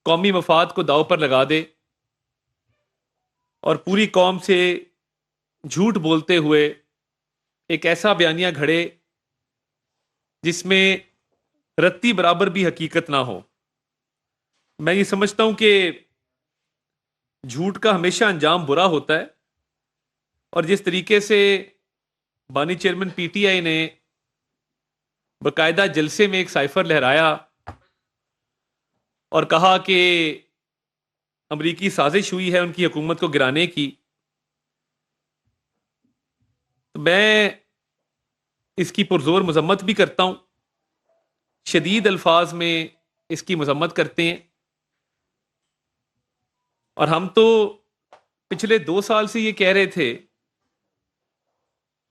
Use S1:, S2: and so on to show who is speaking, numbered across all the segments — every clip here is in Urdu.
S1: قومی مفاد کو داؤ پر لگا دے اور پوری قوم سے جھوٹ بولتے ہوئے ایک ایسا بیانیہ گھڑے جس میں رتی برابر بھی حقیقت نہ ہو۔ میں یہ سمجھتا ہوں کہ جھوٹ کا ہمیشہ انجام برا ہوتا ہے، اور جس طریقے سے بانی چیئرمین پی ٹی آئی نے باقاعدہ جلسے میں ایک سائفر لہرایا اور کہا کہ امریکی سازش ہوئی ہے ان کی حکومت کو گرانے کی، تو میں اس کی پرزور مذمت بھی کرتا ہوں، شدید الفاظ میں اس کی مذمت کرتے ہیں۔ اور ہم تو پچھلے 2 سال سے یہ کہہ رہے تھے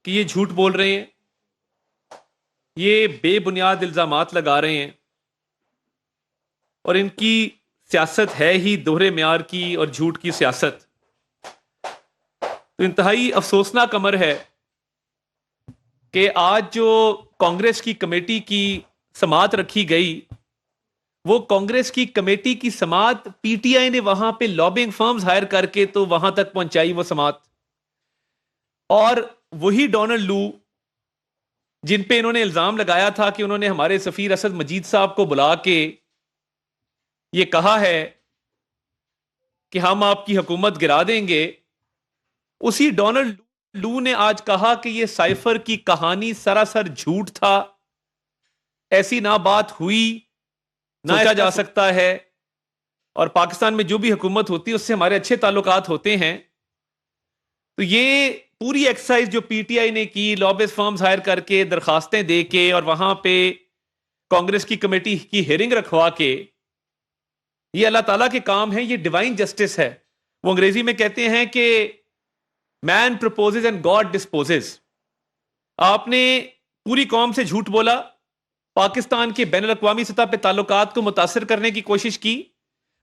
S1: کہ یہ جھوٹ بول رہے ہیں، یہ بے بنیاد الزامات لگا رہے ہیں، اور ان کی سیاست ہے ہی دوہرے معیار کی اور جھوٹ کی سیاست۔ تو انتہائی افسوسناک امر ہے کہ آج جو کانگریس کی کمیٹی کی سماعت رکھی گئی، وہ کانگریس کی کمیٹی کی سماعت پی ٹی آئی نے وہاں پہ لابنگ فرمز ہائر کر کے تو وہاں تک پہنچائی وہ سماعت، اور وہی ڈونلڈ لو جن پہ انہوں نے الزام لگایا تھا کہ انہوں نے ہمارے سفیر اسد مجید صاحب کو بلا کے یہ کہا ہے کہ ہم آپ کی حکومت گرا دیں گے، اسی ڈونلڈ لو نے آج کہا کہ یہ سائفر کی کہانی سراسر جھوٹ تھا، ایسی نہ بات ہوئی، نہ سوچا جا سکتا ہے، اور پاکستان میں جو بھی حکومت ہوتی ہے اس سے ہمارے اچھے تعلقات ہوتے ہیں۔ تو یہ پوری ایکسرسائز جو پی ٹی آئی نے کی، لابس فرمز ہائر کر کے، درخواستیں دے کے، اور وہاں پہ کانگریس کی کمیٹی کی ہیئرنگ رکھوا کے، یہ اللہ تعالیٰ کے کام ہے، یہ ڈیوائن جسٹس ہے۔ وہ انگریزی میں کہتے ہیں کہ مین پرپوزز اینڈ گاڈ ڈسپوزز۔ آپ نے پوری قوم سے جھوٹ بولا، پاکستان کے بین الاقوامی سطح پہ تعلقات کو متاثر کرنے کی کوشش کی۔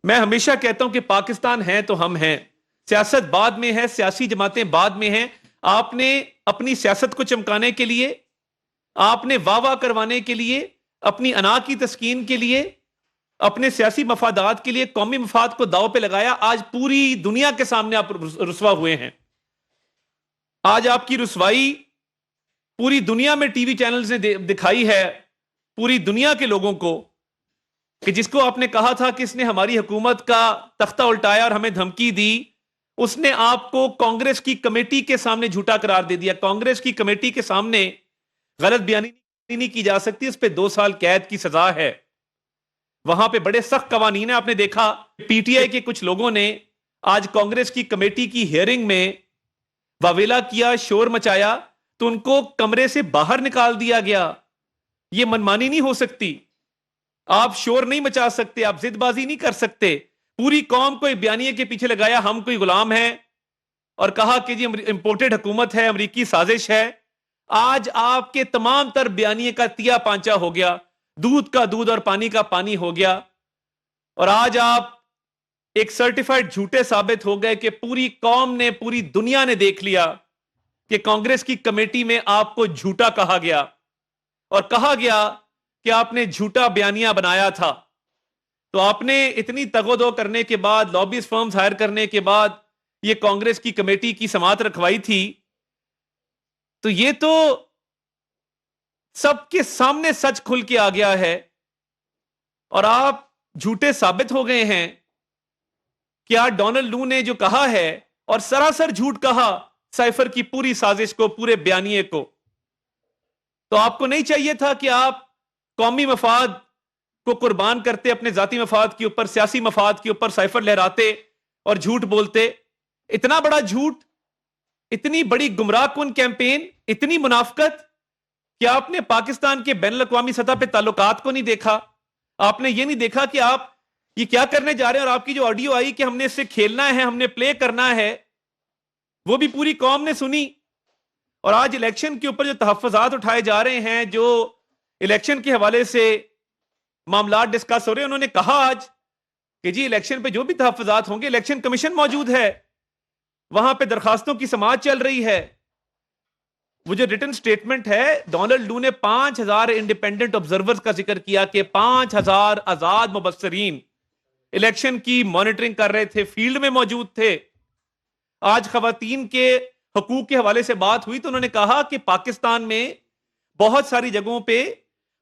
S1: میں ہمیشہ کہتا ہوں کہ پاکستان ہے تو ہم ہیں، سیاست بعد میں ہے، سیاسی جماعتیں بعد میں ہیں۔ آپ نے اپنی سیاست کو چمکانے کے لیے، آپ نے واہ واہ کروانے کے لیے، اپنی انا کی تسکین کے لیے، اپنے سیاسی مفادات کے لیے قومی مفاد کو داؤ پہ لگایا۔ آج پوری دنیا کے سامنے آپ رسوا ہوئے ہیں۔ آج آپ کی رسوائی پوری دنیا میں ٹی وی چینلز نے دکھائی ہے، پوری دنیا کے لوگوں کو، کہ جس کو آپ نے کہا تھا کہ اس نے ہماری حکومت کا تختہ الٹایا اور ہمیں دھمکی دی، اس نے آپ کو کانگریس کی کمیٹی کے سامنے جھوٹا قرار دے دیا۔ کانگریس کی کمیٹی کے سامنے غلط بیانی نہیں کی جا سکتی، اس پہ 2 سال قید کی سزا ہے۔ وہاں پہ بڑے سخت قوانین ہیں۔ آپ نے دیکھا پی ٹی آئی کے کچھ لوگوں نے آج کانگریس کی کمیٹی کی ہیئرنگ میں واویلا کیا، شور مچایا، تو ان کو کمرے سے باہر نکال دیا گیا۔ یہ منمانی نہیں ہو سکتی، آپ شور نہیں مچا سکتے، آپ ضد بازی نہیں کر سکتے۔ پوری قوم کو ایک بیانیے کے پیچھے لگایا ہم کوئی غلام ہیں، اور کہا کہ جی امپورٹڈ حکومت ہے، امریکی سازش ہے۔ آج آپ کے تمام تر بیانیے کا تیا پانچا ہو گیا، دودھ کا دودھ اور پانی کا پانی ہو گیا، اور آج آپ ایک سرٹیفائیڈ جھوٹے ثابت ہو گئے کہ پوری قوم نے، پوری دنیا نے دیکھ لیا کہ کانگریس کی کمیٹی میں آپ کو جھوٹا کہا گیا، اور کہا گیا کہ آپ نے جھوٹا بیانیہ بنایا تھا۔ تو آپ نے اتنی تگودو کرنے کے بعد، لابیز فرمز ہائر کرنے کے بعد یہ کانگریس کی کمیٹی کی سماعت رکھوائی تھی، تو یہ تو سب کے سامنے سچ کھل کے آ گیا ہے، اور آپ جھوٹے ثابت ہو گئے ہیں۔ کیا ڈونلڈ لو نے جو کہا ہے، اور سراسر جھوٹ کہا سائفر کی پوری سازش کو، پورے بیانیے کو، تو آپ کو نہیں چاہیے تھا کہ آپ قومی مفاد کو قربان کرتے، اپنے ذاتی مفاد کے اوپر، سیاسی مفاد کے اوپر سائفر لہراتے اور جھوٹ بولتے؟ اتنا بڑا جھوٹ، اتنی بڑی گمراہ کن کیمپین، اتنی منافقت، کہ آپ نے پاکستان کے بین الاقوامی سطح پہ تعلقات کو نہیں دیکھا؟ آپ نے یہ نہیں دیکھا کہ آپ یہ کیا کرنے جا رہے ہیں؟ اور آپ کی جو آڈیو آئی کہ ہم نے اس سے کھیلنا ہے، ہم نے پلے کرنا ہے، وہ بھی پوری قوم نے سنی۔ اور آج الیکشن کے اوپر جو تحفظات اٹھائے جا رہے ہیں، جو الیکشن کے حوالے سے معاملات ڈسکس ہو رہے ہیں، انہوں نے کہا آج کہ جی الیکشن پہ جو بھی تحفظات ہوں گے، الیکشن کمیشن موجود ہے، وہاں پہ درخواستوں کی سماعت چل رہی ہے۔ وہ جو ریٹن سٹیٹمنٹ ہے، ڈونلڈ لو نے 5000 انڈیپینڈنٹ آبزرورز کا ذکر کیا کہ 5000 آزاد مبصرین الیکشن کی مانیٹرنگ کر رہے تھے، فیلڈ میں موجود تھے. آج خواتین کے حقوق کے حوالے سے بات ہوئی تو انہوں نے کہا کہ پاکستان میں بہت ساری جگہوں پہ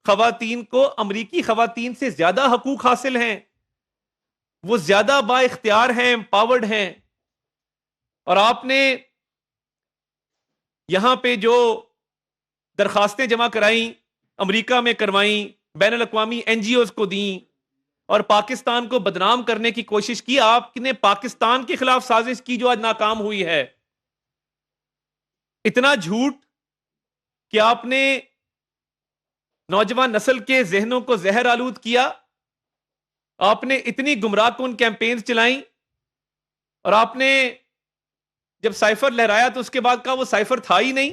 S1: خواتین کو امریکی خواتین سے زیادہ حقوق حاصل ہیں، وہ زیادہ با اختیار ہیں، امپاورڈ ہیں. اور آپ نے یہاں پہ جو درخواستیں جمع کرائیں، امریکہ میں کروائیں، بین الاقوامی این جی اوز کو دیں اور پاکستان کو بدنام کرنے کی کوشش کی. آپ نے پاکستان کے خلاف سازش کی جو آج ناکام ہوئی ہے. اتنا جھوٹ کہ آپ نے نوجوان نسل کے ذہنوں کو زہر آلود کیا. آپ نے اتنی گمراہ کن کیمپینز چلائیں اور آپ نے جب سائفر لہرایا تو اس کے بعد کہا وہ سائفر تھا ہی نہیں،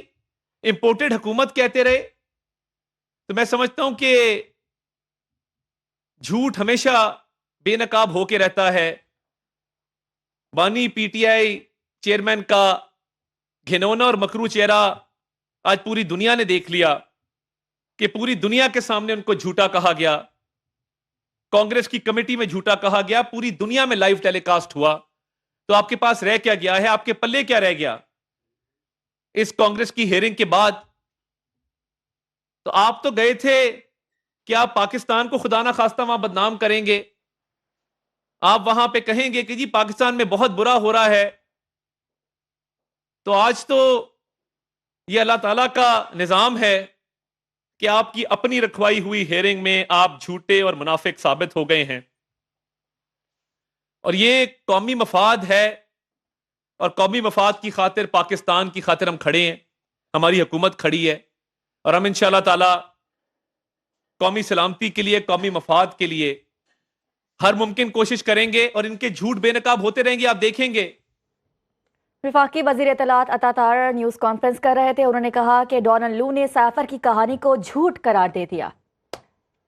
S1: امپورٹڈ حکومت کہتے رہے. تو میں سمجھتا ہوں کہ جھوٹ ہمیشہ بے نقاب ہو کے رہتا ہے. بانی پی ٹی آئی چیئرمین کا گھنونا اور مکرو چہرہ آج پوری دنیا نے دیکھ لیا کہ پوری دنیا کے سامنے ان کو جھوٹا کہا گیا، کانگریس کی کمیٹی میں جھوٹا کہا گیا، پوری دنیا میں لائیو ٹیلی کاسٹ ہوا. تو آپ کے پاس رہ کیا گیا ہے؟ آپ کے پلے کیا رہ گیا اس کانگریس کی ہیئرنگ کے بعد؟ تو آپ تو گئے تھے کہ آپ پاکستان کو خدا نہ خواستہ وہاں بدنام کریں گے، آپ وہاں پہ کہیں گے کہ جی پاکستان میں بہت برا ہو رہا ہے. تو آج تو یہ اللہ تعالیٰ کا نظام ہے کہ آپ کی اپنی رکھوائی ہوئی ہیئرنگ میں آپ جھوٹے اور منافق ثابت ہو گئے ہیں. اور یہ قومی مفاد ہے اور قومی مفاد کی خاطر، پاکستان کی خاطر ہم کھڑے ہیں، ہماری حکومت کھڑی ہے اور ہم انشاءاللہ تعالی قومی سلامتی کے لیے، قومی مفاد کے لیے ہر ممکن کوشش کریں گے اور ان کے جھوٹ بے نقاب ہوتے رہیں گے. آپ دیکھیں گے.
S2: وفاقی وزیر اطلاعات عطا طاہر نیوز کانفرنس کر رہے تھے. انہوں نے کہا کہ ڈونلڈ لو نے سائفر کی کہانی کو جھوٹ قرار دے دیا.